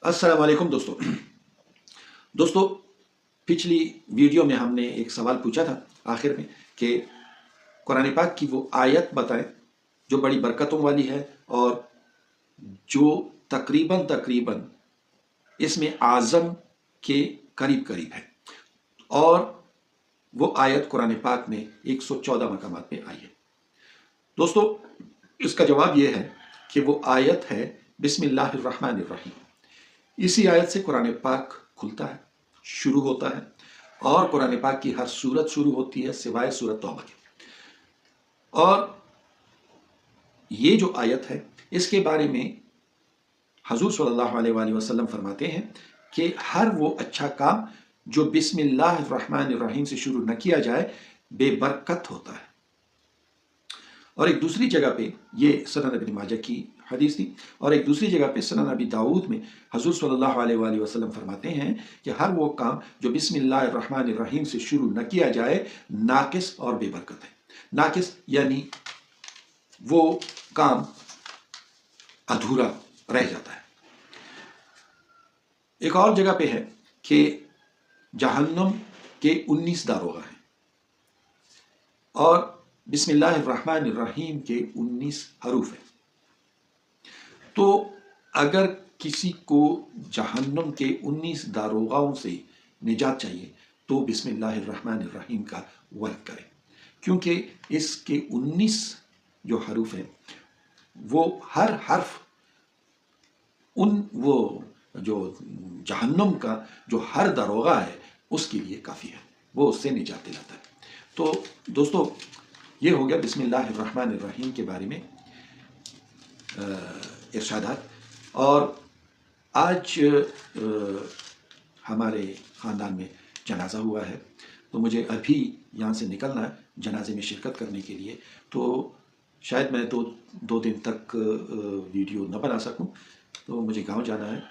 अस्सलाम वालेकुम दोस्तों। दोस्तों, पिछली वीडियो में हमने एक सवाल पूछा था आखिर में कि कुरान पाक की वो आयत बताएं जो बड़ी बरकतों वाली है और जो तकरीबन तकरीबन इसमें आज़म के करीब करीब है। और वो आयत कुरान पाक में 114 मकामात पे आई है। दोस्तों, इसका जवाब ये है कि वो आयत है बिस्मिल्लाहिर्रहमानिर्रहीम। इसी आयत से कुरान पाक खुलता है, शुरू होता है, और कुरान पाक की हर सूरत शुरू होती है सिवाय सूरत तौबा के। और ये जो आयत है इसके बारे में हजूर सल्लल्लाहु अलैहि वसल्लम फरमाते हैं कि हर वो अच्छा काम जो बिस्मिल्लाहिर्रहमानिर्रहीम से शुरू न किया जाए बेबरकत होता है। और एक दूसरी जगह पे ये सुनन इब्न माजा की हदीस थी, और एक दूसरी जगह पे सुनन अबी दाऊद में हजूर सल्लल्लाहु अलैहि वसल्लम फरमाते हैं कि हर वो काम जो बिस्मिल्लाहिर्रहमानिर्रहीम से शुरू न किया जाए नाकिस और बेबरकत है। नाकिस यानी वो काम अधूरा रह जाता है। एक और जगह पे है कि जहन्नम के 19 दारोगा हैं और बिस्मिल्लाहिर्रहमानिर्रहीम के 19 हरूफ हैं। तो अगर किसी को जहन्नम के 19 दारोगाओं से निजात चाहिए तो बिस्मिल्लाहिर्रहमानिर्रहीम का वर्क करें, क्योंकि इसके 19 जो हरूफ हैं वो हर हर्फ वो जो जहन्नम का जो हर दारोगा है उसके लिए काफ़ी है, वो उससे निजात दिलाता है। तो दोस्तों, ये हो गया बिस्मिल्लाहिर्रहमानिर्रहीम के बारे में इरशादात। और आज हमारे ख़ानदान में जनाजा हुआ है, तो मुझे अभी यहाँ से निकलना है जनाजे में शिरकत करने के लिए। तो शायद मैं दो दिन तक वीडियो न बना सकूं, तो मुझे गांव जाना है।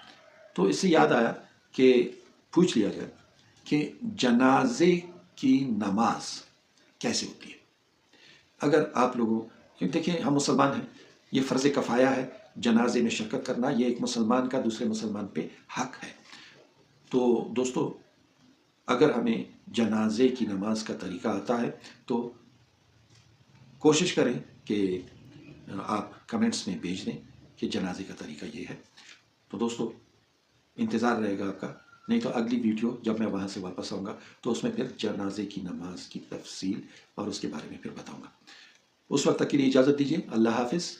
तो इससे याद आया कि पूछ लिया जाए कि जनाजे की नमाज कैसे होती है। अगर आप लोगों, क्योंकि देखिए हम मुसलमान हैं, ये फ़र्ज़ कफ़ाया है जनाजे में शिरकत करना, ये एक मुसलमान का दूसरे मुसलमान पे हक है। तो दोस्तों, अगर हमें जनाजे की नमाज का तरीका आता है तो कोशिश करें कि आप कमेंट्स में भेज दें कि जनाजे का तरीका ये है। तो दोस्तों, इंतज़ार रहेगा आपका। नहीं तो अगली वीडियो जब मैं वहाँ से वापस आऊँगा तो उसमें फिर जनाजे की नमाज की तफसील और उसके बारे में फिर बताऊँगा। उस वक्त तक के लिए इजाज़त दीजिए। अल्लाह हाफिज़।